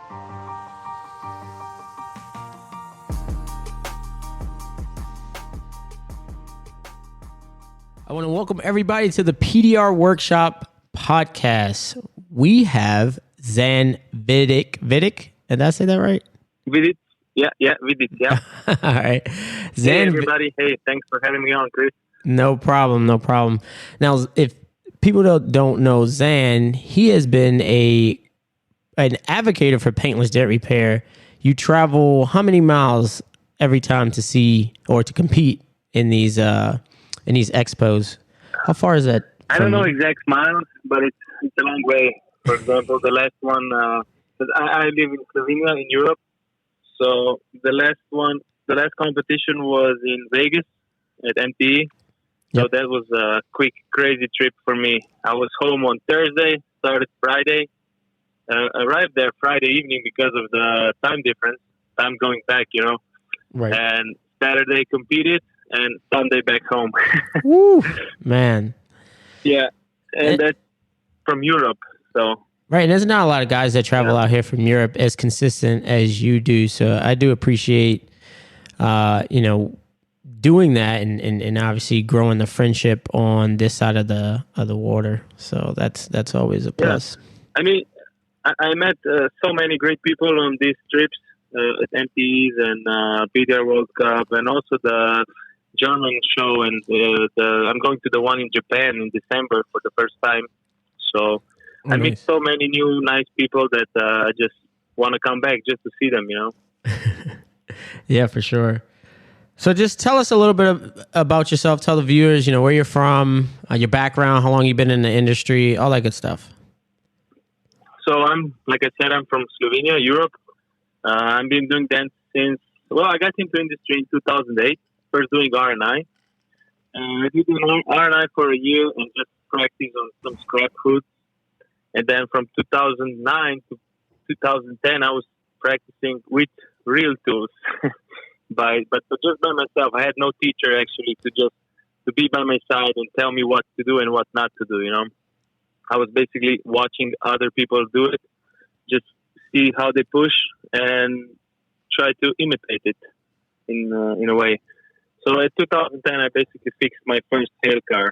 I want to welcome everybody to the PDR Workshop podcast. We have Zan Vidic. Vidic? Did I say that right? Vidic. Yeah, Vidic, yeah. All right. Zan, hey, everybody. Hey, thanks for having me on, Chris. No problem. Now, if people don't know Zan, he has been an advocate for paintless jet repair. You travel how many miles every time to see or to compete in these expos? How far is that? I don't know exact miles, but it's a long way. For example, the last one, I live in Slovenia in Europe. So the last competition was in Vegas at MTE. So Yep. that was a quick, crazy trip for me. I was home on Thursday, started Friday, arrived there Friday evening because of the time difference. I'm going back, Right. And Saturday competed and Sunday back home. Woo, man. Yeah, and that's from Europe, so. Right, and there's not a lot of guys that travel out here from Europe as consistent as you do. So I do appreciate, doing that and obviously growing the friendship on this side of the water. So that's always a plus. Yeah. I mean, I met so many great people on these trips at MTEs and PDR World Cup, and also the German show, and I'm going to the one in Japan in December for the first time. So I meet so many new nice people that I just want to come back just to see them, Yeah, for sure. So just tell us a little bit about yourself. Tell the viewers, where you're from, your background, how long you've been in the industry, all that good stuff. So like I said, I'm from Slovenia, Europe. I've been doing dance since, I got into industry in 2008, first doing R&I. I did R&I for a year and just practice on some scrap hoods. And then from 2009 to 2010, I was practicing with real tools, but just by myself. I had no teacher actually to be by my side and tell me what to do and what not to do. I was basically watching other people do it, just see how they push and try to imitate it in a way. So at 2010, I basically fixed my first hail car.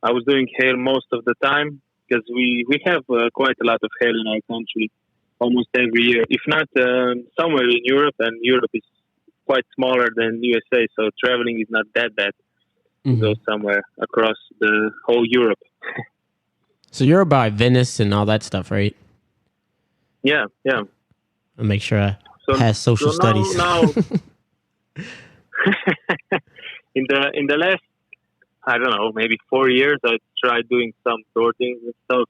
I was doing hail most of the time because we have quite a lot of hail in our country almost every year. If not somewhere in Europe, and Europe is quite smaller than USA, so traveling is not that bad to go somewhere across the whole Europe. So you're by Venice and all that stuff, right? Yeah. I'll make sure I pass social studies. Now in the last, I don't know, maybe 4 years, I tried doing some door things and stuff.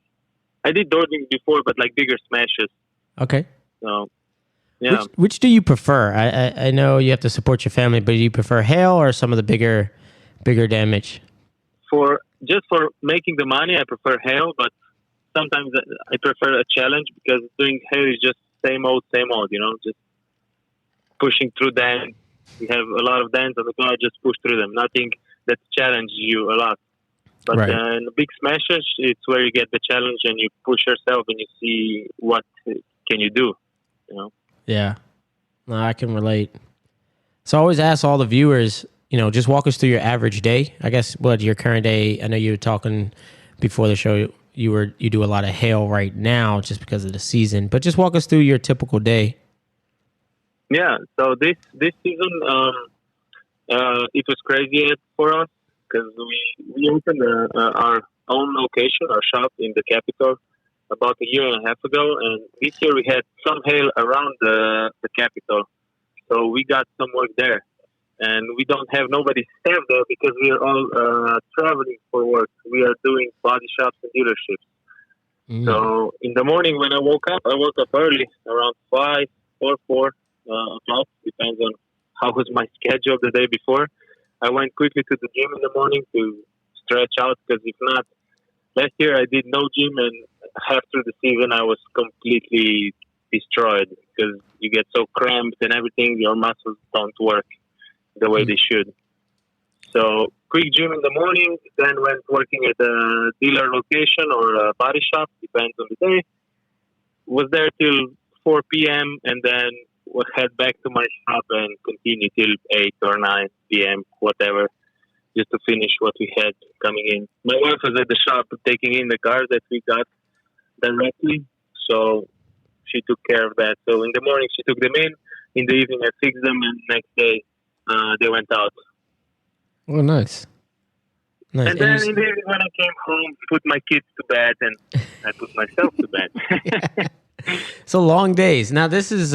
I did door things before, but like bigger smashes. Okay. So, yeah. Which do you prefer? I know you have to support your family, but do you prefer hail or some of the bigger damage? For making the money, I prefer hail, but sometimes I prefer a challenge because doing hail is just same old, just pushing through dents. We have a lot of dents on the car, just push through them. Nothing that challenges you a lot. But in the big smashes, it's where you get the challenge and you push yourself and you see what can you do, Yeah, no, I can relate. So I always ask all the viewers, just walk us through your average day. I guess your current day. I know you were talking before the show. You do a lot of hail right now just because of the season, but just walk us through your typical day. Yeah. So this season, it was crazy for us because we opened our own location, our shop in the capital, about a year and a half ago, and this year we had some hail around the capital, so we got some work there, and we don't have nobody staff there because we are all traveling for work. We are doing body shops and dealerships. So in the morning when I woke up early, around 5 or 4 o'clock, depends on how was my schedule the day before. I went quickly to the gym in the morning to stretch out, because if not, last year I did no gym, and half through the season I was completely destroyed because you get so cramped and everything, your muscles don't work the way they should. So quick gym in the morning, then went working at a dealer location or a body shop, depends on the day. Was there till 4 p.m. and then we'll head back to my shop and continue till 8 or 9 p.m., whatever, just to finish what we had coming in. My wife was at the shop taking in the cars that we got directly, so she took care of that. So in the morning she took them in the evening I fixed them, and next day they went out. Oh, nice. Nice. And then in the evening when I came home, put my kids to bed, and I put myself to bed. So long days. Now this is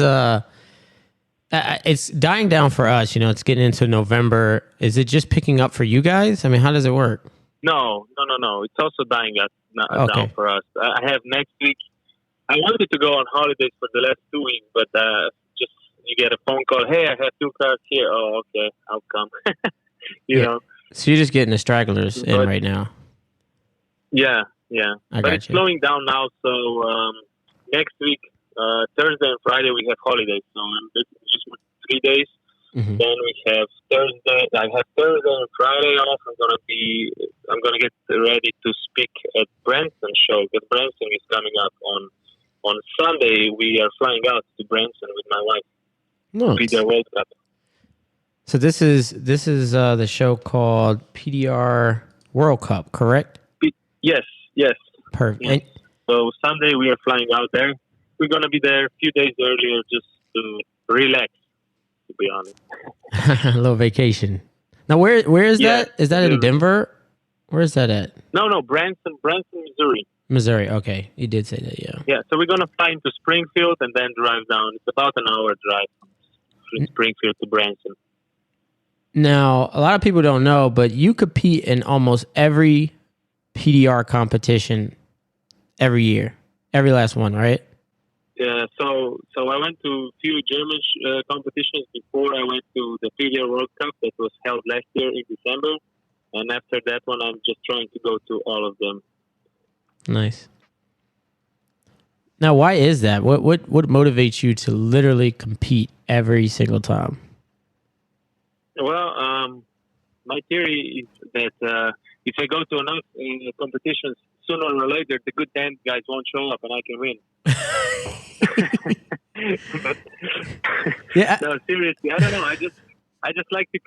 it's dying down for us. You know, it's getting into November. Is it just picking up for you guys? I mean, how does it work? No. It's also dying down for us. I have next week. I wanted to go on holidays for the last 2 weeks, but just you get a phone call. Hey, I have 2 cars here. Oh, okay, I'll come. you know. So you're just getting the stragglers in right now. Yeah. But it's slowing down now. So next week, Thursday and Friday, we have holidays. So I'm just 3 days. Mm-hmm. Then we have Thursday. I have Thursday and Friday off. I'm gonna get ready to speak at Branson show, because Branson is coming up on Sunday. We are flying out to Branson with my wife. Nice. PDR World Cup. So this is the show called PDR World Cup, correct? Yes. Perfect. Yes. So Sunday we are flying out there. We're gonna be there a few days earlier just to relax, to be honest. A little vacation. Now, where is that? Is that in Denver? Where is that at? No, Branson, Missouri. Missouri. Okay, you did say that. Yeah. Yeah. So we're gonna fly into Springfield and then drive down. It's about an hour drive from Springfield to Branson. Now, a lot of people don't know, but you compete in almost every PDR competition every year, every last one, right? Yeah. So I went to a few German competitions before I went to the PDR World Cup that was held last year in December, and after that one, I'm just trying to go to all of them. Nice. Now, why is that? What motivates you to literally compete every single time? Well, my theory is that if I go to enough competitions, sooner or later the good dance guys won't show up and I can win. Yeah. No, seriously, I don't know. I just like to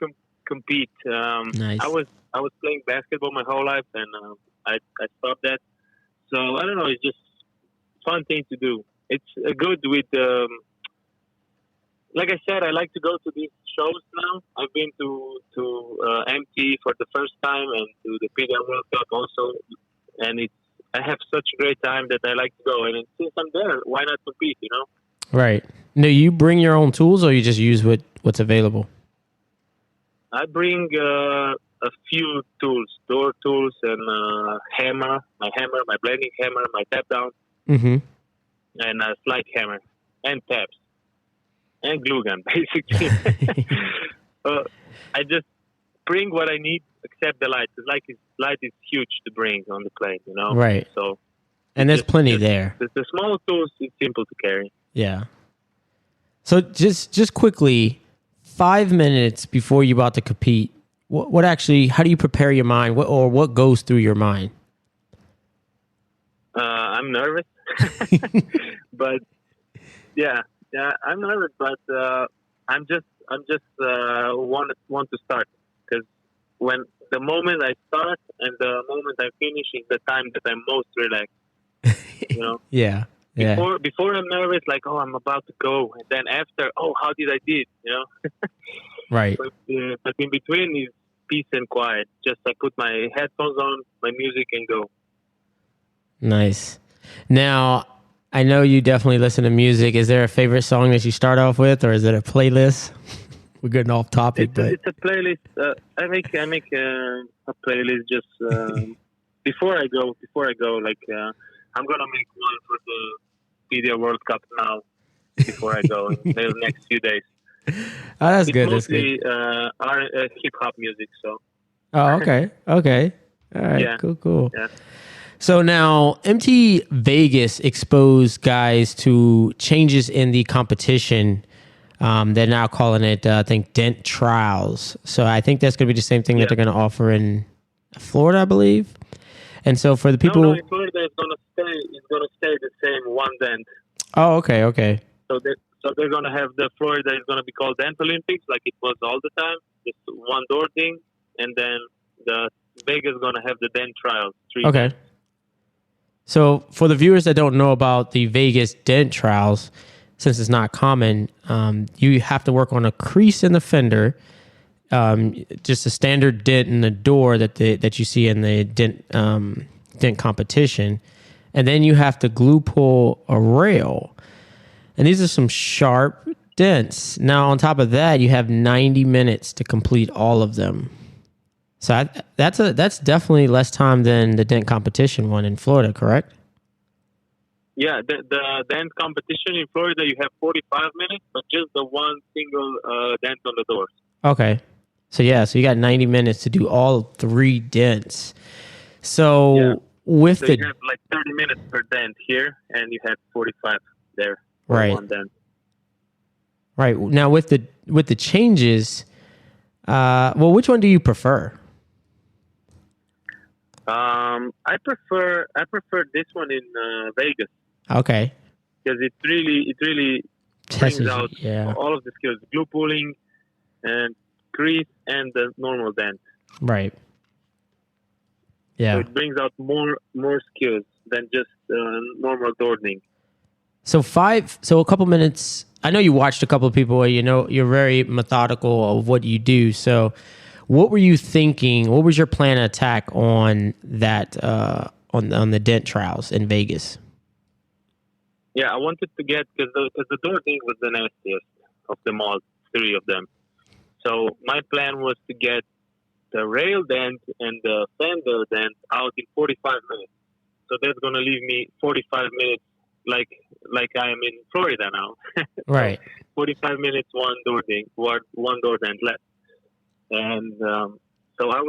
compete. Nice. I was playing basketball my whole life, and I stopped that. So I don't know. It's just a fun thing to do. It's good with. Like I said, I like to go to these shows now. I've been to MT for the first time and to the PDR World Cup also, and I have such a great time that I like to go. And since I'm there, why not compete? You know? Right. Now, you bring your own tools, or you just use what's available? I bring a few tools, door tools, and hammer, my blending hammer, my tap down, and a slide hammer, and taps. And glue gun, basically. I just bring what I need, except the light. The light is huge to bring on the plane, you know? Right. So, and there's plenty there. The small tools is simple to carry. Yeah. So just quickly, 5 minutes before you're about to compete, what actually, how do you prepare your mind? What goes through your mind? I'm nervous. But, yeah, I'm nervous, but I'm just want to start, because when the moment I start and the moment I finish is the time that I'm most relaxed. You know? Yeah. Before I'm nervous, like, oh, I'm about to go, and then after, oh, how did I did? You know? Right. But in between is peace and quiet. Just I put my headphones on, my music, and go. Nice. Now, I know you definitely listen to music. Is there a favorite song that you start off with, or is it a playlist? We're getting off topic, it's a playlist. I make a playlist just before I go. Like I'm gonna make one for the PDR World Cup now. Before I go in the next few days. Oh, that's good. It's mostly hip hop music. So. Oh, okay. All right. Yeah. Cool. Yeah. So now MT Vegas exposed guys to changes in the competition. They're now calling it, I think, Dent Trials. So I think that's going to be the same thing that they're going to offer in Florida, I believe. And so for the people, no, in Florida it's going to stay the same one Dent. Oh, okay. So they're gonna have the Florida is gonna be called Dent Olympics, like it was all the time, just one door thing, and then the Vegas gonna have the Dent trials. Okay. Dents. So for the viewers that don't know about the Vegas dent trials, since it's not common, you have to work on a crease in the fender, just a standard dent in the door that you see in the dent competition, and then you have to glue pull a rail, and these are some sharp dents. Now on top of that, you have 90 minutes to complete all of them. So that's definitely less time than the dent competition one in Florida, correct? Yeah, the dent competition in Florida, you have 45 minutes, but just the one single dent on the doors. Okay. So you got 90 minutes to do all 3 dents. So Yeah. with So the you have like 30 minutes per dent here, and you have 45 there for Right. one dent. right now with the changes, well, which one do you prefer? I prefer this one in Vegas Okay. because it really brings Tested, out yeah. all of the skills: glue pulling, and crease, and the normal dent. Right. So Yeah. it brings out more skills than just normal dording. So a couple minutes. I know you watched a couple of people. You're very methodical of what you do. So, what were you thinking? What was your plan of attack on that on the dent trials in Vegas? Yeah, I wanted to get because the dording was the nastiest of them all, 3 of them. So my plan was to get the rail dent and the fender dent out in 45 minutes. So that's gonna leave me 45 minutes, like I am in Florida now. Right. 45 minutes, one door dent left. And so I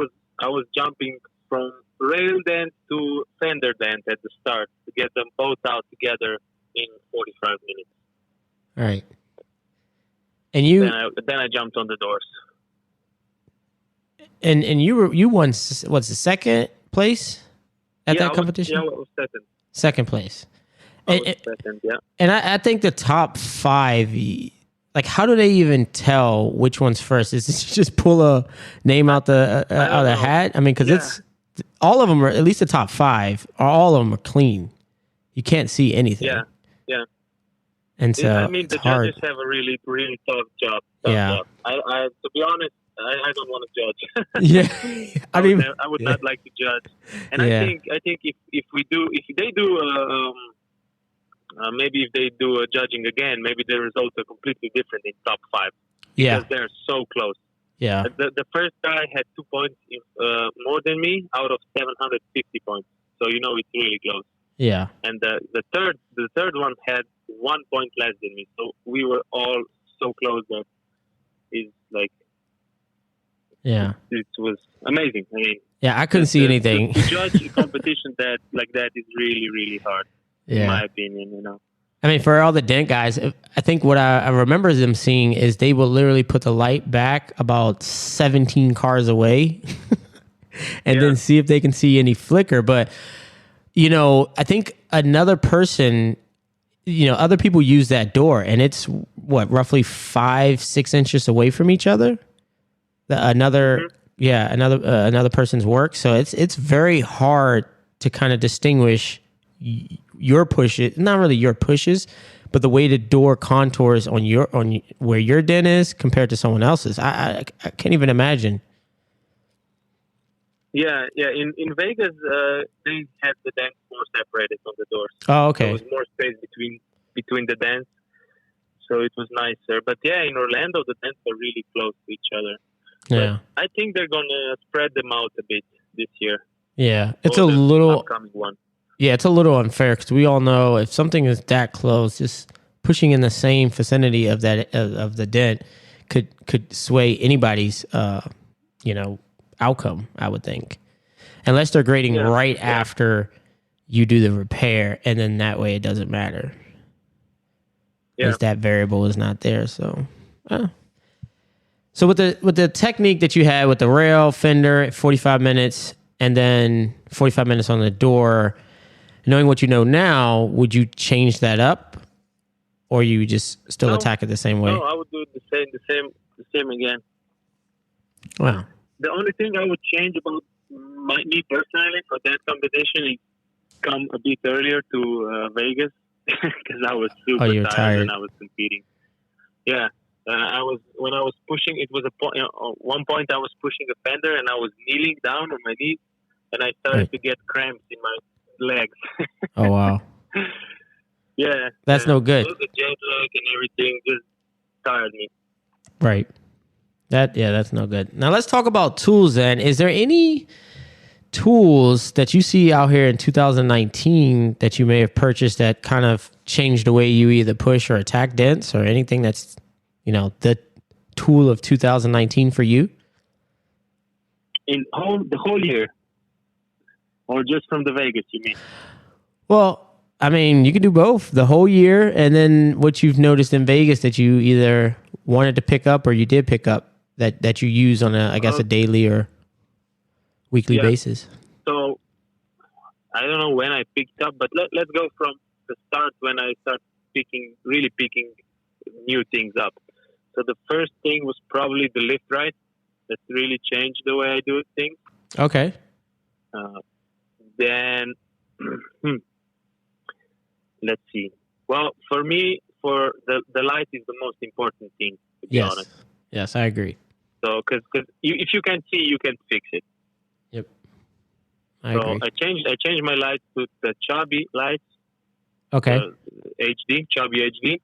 was jumping from rail dent to fender dent at the start to get them both out together in 45 minutes. All right. And you Then I jumped on the doors. and you won what's the second place at that competition? I was second. Second place. I was second, yeah. And I think the top 5, like, how do they even tell which one's first? Is it just pull a name out the hat? I mean, because it's all of them are, at least the top 5, all of them are clean. You can't see anything. Yeah. And so I mean, the hard. judges have a really, really tough job. Yeah. Job. I to be honest, I don't want to judge. Yeah. I would not like to judge. And Yeah. I think if they do maybe if they do judging again, maybe the results are completely different in top 5. Yeah. Because they're so close. Yeah. The first guy had 2 points more than me out of 750 points. So it's really close. Yeah. And the third one had 1 point less than me. So we were all so close that is like, Yeah. it was amazing. I mean, Yeah, I couldn't see anything. To judge a competition that is really, really hard, in my opinion. I mean, for all the dent guys, I think what I remember them seeing is they will literally put the light back about 17 cars away and then see if they can see any flicker. But, I think another person, other people use that door and it's roughly 5-6 inches away from each other. Another person's work. So it's very hard to kind of distinguish your pushes, not really your pushes, but the way the door contours on where your dent is compared to someone else's. I can't even imagine. Yeah. In Vegas, they had the dents more separated on the doors. Oh, okay. There was more space between the dents, so it was nicer. But in Orlando, the dents are really close to each other. Yeah. But I think they're gonna spread them out a bit this year. Yeah, it's a little upcoming one. Yeah, it's a little unfair because we all know if something is that close, just pushing in the same vicinity of that of the dent could sway anybody's outcome. I would think, unless they're grading after you do the repair, and then that way it doesn't matter. Yeah, because that variable is not there. So, so with the technique that you had with the rail fender, 45 minutes, and then 45 minutes on the door. Knowing what you know now, would you change that up? or you just still attack it the same way? No, I would do it the same again. Wow. The only thing I would change about me personally for that competition is come a bit earlier to Vegas because I was super tired when I was competing. Yeah, I was when I was pushing. It was one point I was pushing a fender and I was kneeling down on my knees, and I started to get cramps in my legs. Oh wow. Yeah, that's no good. The jet lag and everything just tired me. Right. That's no good. Now let's talk about tools then. Is there any tools that you see out here in 2019 that you may have purchased that kind of changed the way you either push or attack dents, or anything that's, the tool of 2019 for you? In the whole year? Or just from the Vegas, you mean? Well, I mean, you can do both, the whole year, and then what you've noticed in Vegas that you either wanted to pick up or you did pick up that you use on a daily or weekly basis. So I don't know when I picked up, but let's go from the start when I start really picking new things up. So the first thing was probably the lift right. That really changed the way I do things. Okay. Then let's see. Well, for me, the light is the most important thing, to be honest. Yes, I agree. So, because if you can see, you can fix it. Yep. I agree. I changed my lights to the chubby lights. Okay. HD, chubby HD.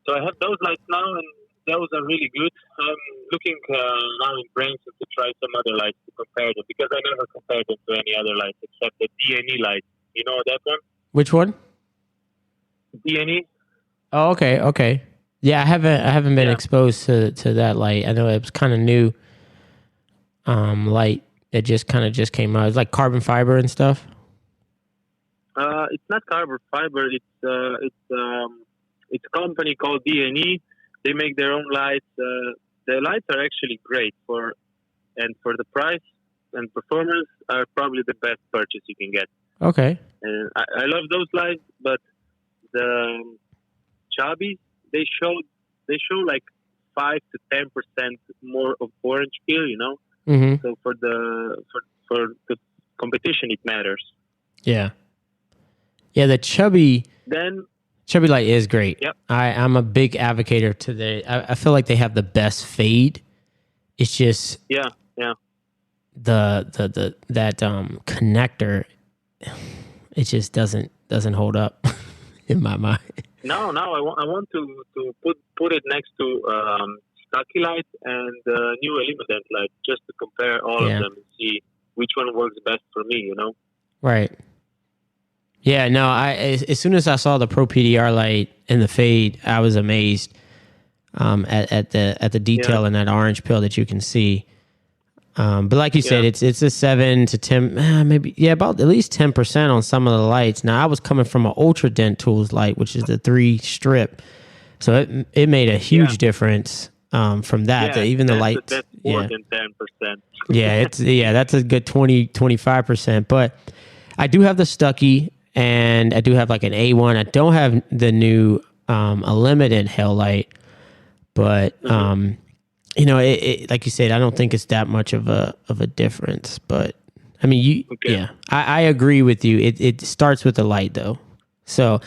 So I have those lights now, and those are really good. I'm looking now in Brains to try some other lights to compare them, because I never compared them to any other lights except the DNE light. You know that one? Which one? DNE. Oh, okay. Yeah, I haven't been exposed to that light. I know it was kind of new light that just came out. It's like carbon fiber and stuff. It's not carbon fiber. It's a company called DNE. They make their own lights. The lights are actually great for the price and performance are probably the best purchase you can get. Okay. And I love those lights, but the chubbies, they show like 5 to 10% more of orange peel, Mm-hmm. So for the competition, it matters. Yeah. The chubby light is great. Yep. I'm a big advocate to I feel like they have the best fade. It's just the connector, it just doesn't hold up in my mind. No, I want to put it next to Stucky light and new Elimident light, just to compare all of them and see which one works best for me. Right. Yeah. No. As soon as I saw the Pro PDR light and the fade, I was amazed at the detail in that orange peel that you can see. But like you said, it's a 7 to 10, maybe about at least 10% on some of the lights. Now I was coming from an Ultra Dent Tools light, which is the 3 strip, so it made a huge difference from that. Even the light, that's more than 10%. That's a good 20-25%. But I do have the Stucky, and I do have like an A1. I don't have the new Elimident Hell light, but it, like you said, I don't think it's that much of a difference. But I mean, I agree with you. It starts with the light though. So,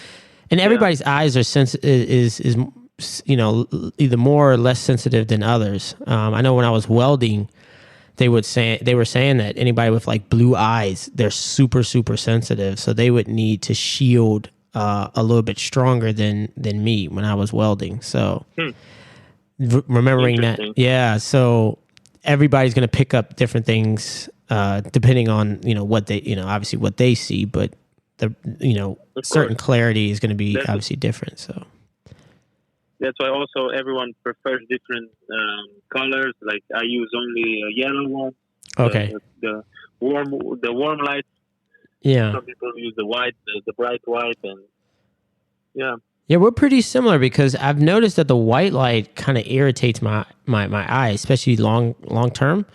and everybody's eyes are is either more or less sensitive than others. I know when I was welding, they were saying that anybody with like blue eyes, they're super, super sensitive. So they would need to shield a little bit stronger than me when I was welding. So remembering that, so everybody's going to pick up different things depending on what they obviously what they see, but the certain clarity is going to be obviously different. So that's why also everyone prefers different colors. Like I use only a yellow one. Okay. The warm light. Yeah. Some people use the white, the bright white, and yeah. Yeah, we're pretty similar because I've noticed that the white light kind of irritates my eye, especially long term.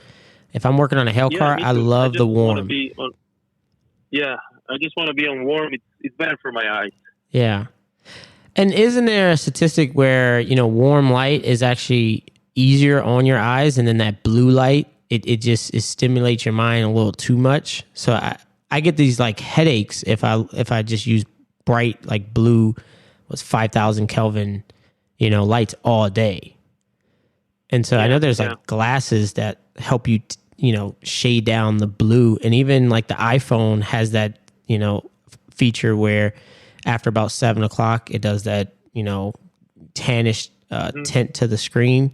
If I'm working on a Hell car, I love the warm. I just want to be on warm. It's better for my eyes. Yeah. And isn't there a statistic where, warm light is actually easier on your eyes, and then that blue light, it stimulates your mind a little too much. So I get these like headaches if I just use bright like blue, what's 5,000 Kelvin, lights all day. And so I know there's like glasses that help you, shade down the blue, and even like the iPhone has that, feature where after about 7:00, it does that, tannish tint to the screen,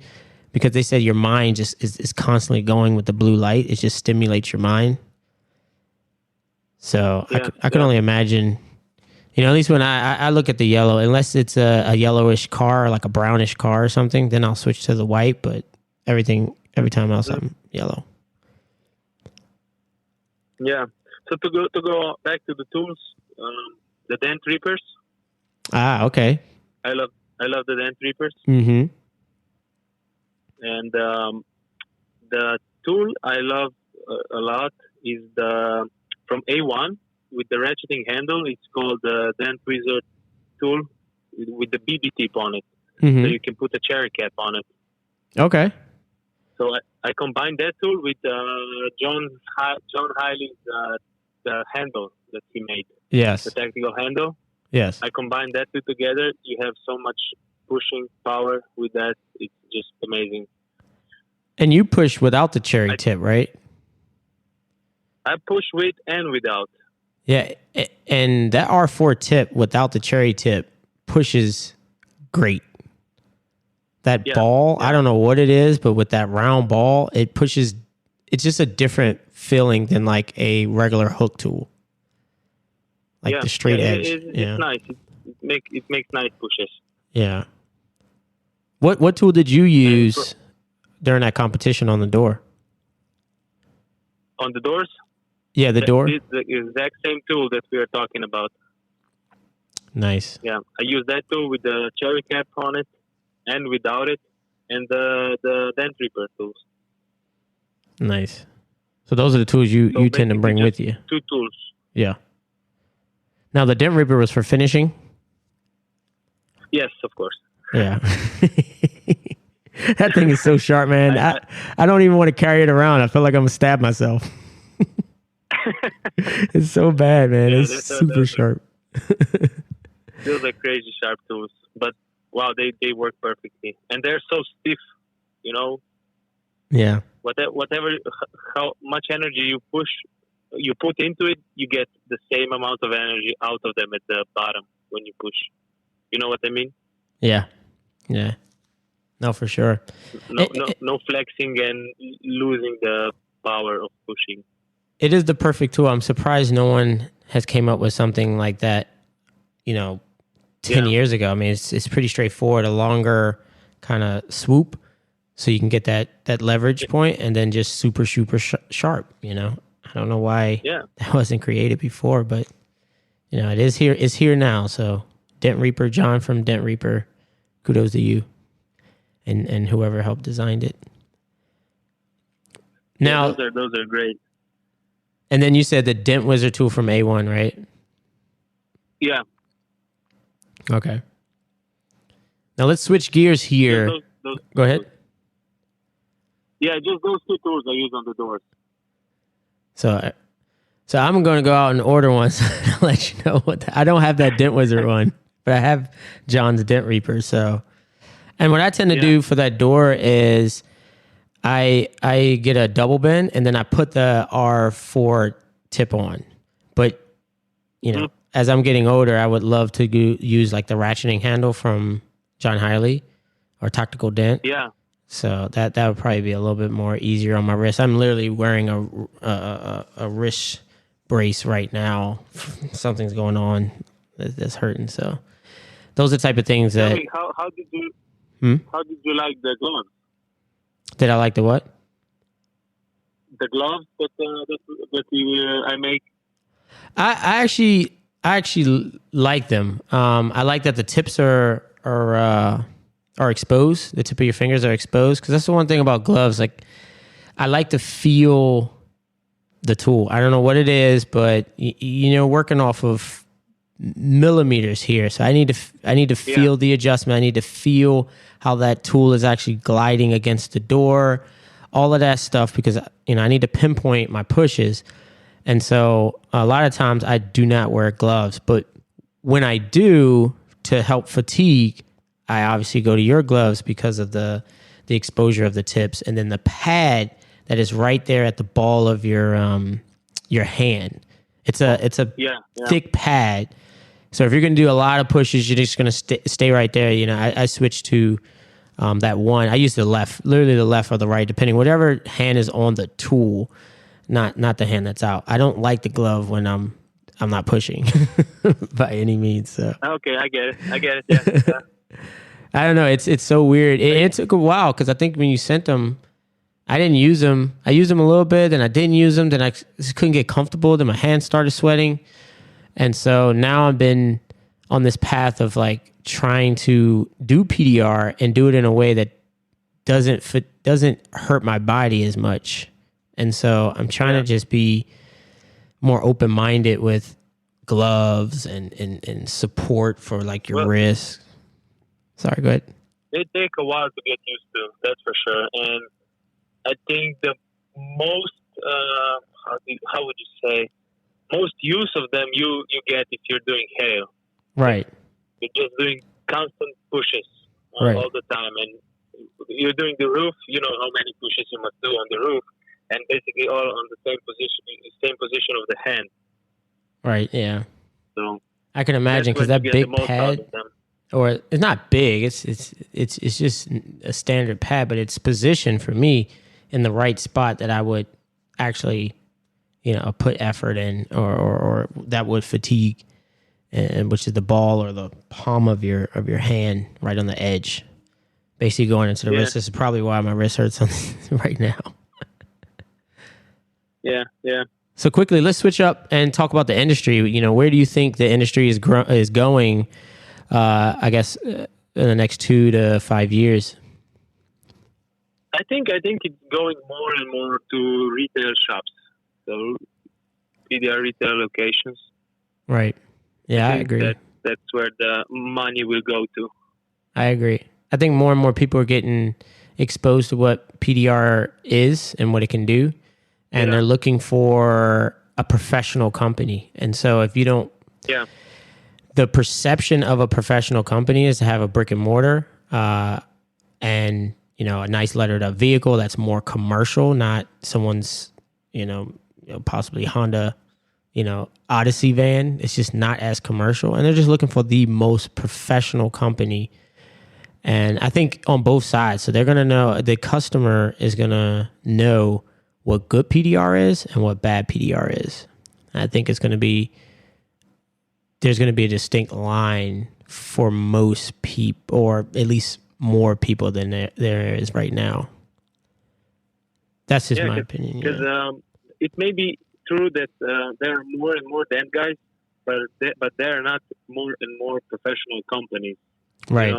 because they said your mind just is constantly going with the blue light. It just stimulates your mind. So I can only imagine, at least when I look at the yellow, unless it's a yellowish car or like a brownish car or something, then I'll switch to the white. But every time else, I'm yellow. Yeah. So to go back to the tools, the dent reapers. Ah, okay. I love the dent reapers. Mm-hmm. And the tool I love a lot is the from A1 with the ratcheting handle. It's called the Dent Wizard tool with the BB tip on it, Mm-hmm. so you can put a cherry cap on it. Okay. So I combined that tool with John Hiley's the handle that he made, Yes. the tactical handle. Yes. I combined that two together. You have so much pushing power with that. It's just amazing. And you push without the cherry tip, right? I push with and without. Yeah. And that R4 tip without the cherry tip pushes great. That ball, I don't know what it is, but with that round ball, it pushes. It's just a different feeling than like a regular hook tool, like the straight edge. It's nice. It makes nice pushes. Yeah. What tool did you use during that competition on the door? On the doors? Yeah, the door. It's the exact same tool that we are talking about. Nice. Yeah, I use that tool with the cherry cap on it and without it, and the dent reaper tools. Nice. So those are the tools you tend to bring with you. Two tools. Yeah. Now the dent reaper was for finishing? Yes, of course. Yeah. That thing is so sharp, man. I don't even want to carry it around. I feel like I'm going to stab myself. It's so bad, man. Yeah, it's super sharp. Those are crazy sharp tools. But, wow, they work perfectly. And they're so stiff, Yeah. Whatever, how much energy you put into it, you get the same amount of energy out of them at the bottom when you push. You know what I mean? Yeah. Yeah. No, for sure. No flexing and losing the power of pushing. It is the perfect tool. I'm surprised no one has came up with something like that, 10 years ago. I mean, it's pretty straightforward, a longer kind of swoop, so you can get that leverage point, and then just super sharp, I don't know why that wasn't created before, but, it is here. It's here now. So Dent Reaper, John from Dent Reaper, kudos to you and whoever helped designed it. Now, those are great. And then you said the Dent Wizard tool from A1, right? Yeah. Okay. Now let's switch gears here. Those Go ahead. Yeah, just those two tools I use on the doors. So I'm going to go out and order one. So I'll let you know I don't have that Dent Wizard one, but I have John's Dent Reaper. So, and what I tend to do for that door is I get a double bend and then I put the R4 tip on. But, as I'm getting older, I would love to use like the ratcheting handle from John Hiley or Tactical Dent. Yeah. So that would probably be a little bit more easier on my wrist. I'm literally wearing a wrist brace right now. Something's going on that's hurting. So those are the type of things that. Tell me, how did you how did you like the gloves? Did I like the what? The gloves that I make. I actually like them. I like that the tips are exposed. The tip of your fingers are exposed, because that's the one thing about gloves. Like, I like to feel the tool. I don't know what it is, but working off of millimeters here. So I need to feel the adjustment. I need to feel how that tool is actually gliding against the door, all of that stuff, because I need to pinpoint my pushes. And so a lot of times I do not wear gloves, but when I do, to help fatigue, I obviously go to your gloves because of the exposure of the tips, and then the pad that is right there at the ball of your hand. It's a thick pad. So if you're going to do a lot of pushes, you're just going to stay right there. I switched to that one. I use literally the left or the right, depending, whatever hand is on the tool, not the hand that's out. I don't like the glove when I'm not pushing by any means. So. Okay, I get it. Yeah. I don't know. It's so weird. It took a while because I think when you sent them, I didn't use them. I used them a little bit, then I didn't use them. Then I just couldn't get comfortable. Then my hands started sweating. And so now I've been on this path of like trying to do PDR and do it in a way that doesn't hurt my body as much. And so I'm trying to just be more open-minded with gloves and support for like your wrist. Sorry, go ahead. They take a while to get used to, that's for sure. And I think the most, how would you say, most use of them you get if you're doing hail. Right. You're just doing constant pushes right. all the time. And you're doing the roof, you know how many pushes you must do on the roof. And basically all on the same position of the hand. Right, yeah. So I can imagine because that big pad, or it's not big, it's just a standard pad, but it's positioned for me in the right spot that I would actually, put effort in, or that would fatigue, and which is the ball or the palm of your hand, right on the edge, basically going into the wrist. This is probably why my wrist hurts right now. Yeah. So quickly, let's switch up and talk about the industry. Where do you think the industry is going? I guess in the next 2 to 5 years. I think it's going more and more to retail shops, so PDR retail locations. Right. Yeah, I agree. That's where the money will go to. I agree. I think more and more people are getting exposed to what PDR is and what it can do. And they're looking for a professional company. And so if you don't... Yeah. The perception of a professional company is to have a brick and mortar and, a nice lettered up vehicle that's more commercial, not someone's, possibly Honda, Odyssey van. It's just not as commercial. And they're just looking for the most professional company. And I think on both sides. So they're going to know, the customer is going to know what good PDR is and what bad PDR is. I think there's going to be a distinct line for most people, or at least more people than there is right now. That's just my opinion. Because it may be true that there are more and more dent guys, but there are not more and more professional companies. Right.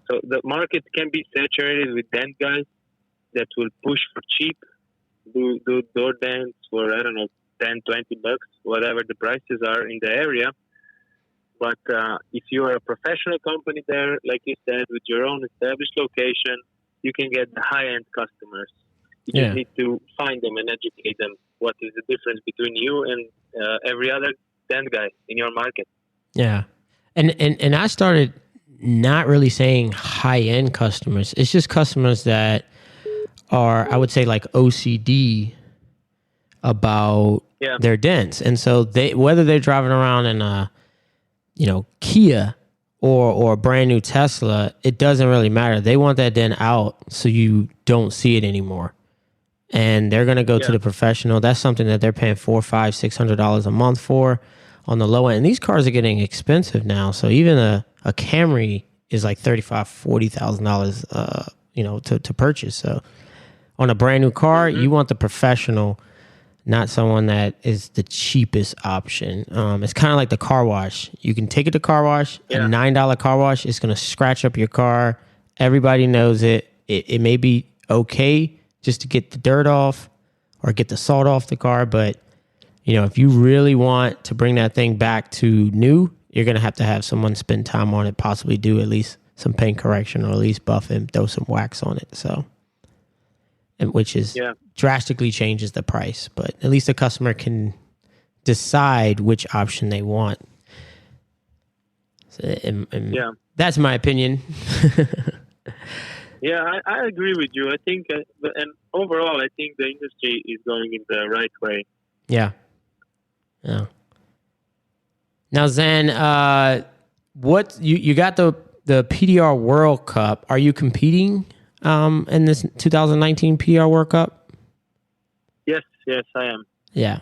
So the market can be saturated with dent guys that will push for cheap, do door dents for, I don't know, 10, 20 bucks, whatever the prices are in the area. But if you are a professional company there, like you said, with your own established location, you can get the high-end customers. You just need to find them and educate them. What is the difference between you and every other dent guy in your market? Yeah. And I started not really saying high-end customers. It's just customers that are, I would say, like OCD about their dents. And so whether they're driving around in a, Kia or a brand new Tesla, it doesn't really matter. They want that dent out so you don't see it anymore. And they're going to go to the professional. That's something that they're paying $400, $500, $600 a month for on the low end. And these cars are getting expensive now. So even a Camry is like $35,000, $40,000, to purchase. So on a brand new car, you want the professional, not someone that is the cheapest option. It's kind of like the car wash. You can take it to car wash. A $9 car wash is going to scratch up your car. Everybody knows it. It may be okay just to get the dirt off or get the salt off the car, but if you really want to bring that thing back to new, you're going to have someone spend time on it, possibly do at least some paint correction or at least buff and throw some wax on it. So, and which is drastically changes the price, but at least the customer can decide which option they want. So, that's my opinion. Yeah, I agree with you. I think, and overall, I think the industry is going in the right way. Yeah. Now, Zan, what you got the PDR World Cup? Are you competing in this 2019 PDR World Cup? Yes, I am. Yeah,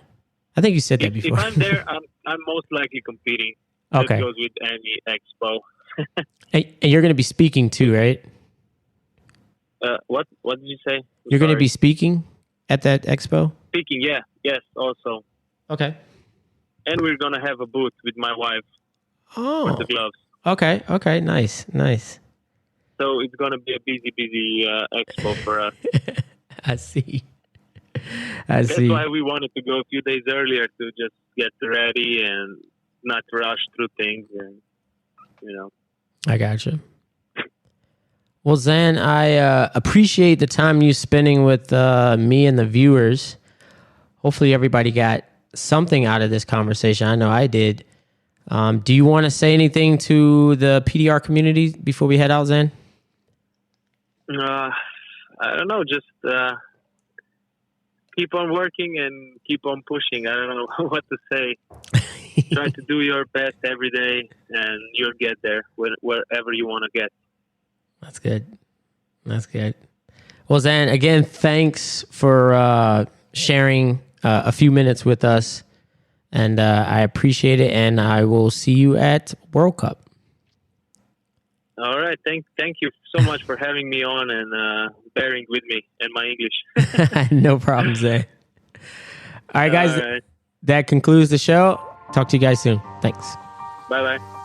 I think you said that before. If I'm there, I'm most likely competing. Okay. That goes with any expo. And you're going to be speaking too, right? What did you say? You're going to be speaking at that expo? Speaking, yes, also. Okay. And we're going to have a booth with my wife with the gloves. Okay, nice. So it's going to be a busy expo for us. I see. That's why we wanted to go a few days earlier to just get ready and not rush through things. And, I gotcha. Well, Zan, I appreciate the time you spending with me and the viewers. Hopefully everybody got something out of this conversation. I know I did. Do you want to say anything to the PDR community before we head out, Zan? I don't know. Just keep on working and keep on pushing. I don't know what to say. Try to do your best every day, and you'll get there wherever you want to get. That's good. Well, Zan, again, thanks for sharing a few minutes with us, and I appreciate it, and I will see you at World Cup. All right. Thank you so much for having me on and bearing with me and my English. No problem, Zan. All right, guys. All right. That concludes the show. Talk to you guys soon. Thanks. Bye-bye.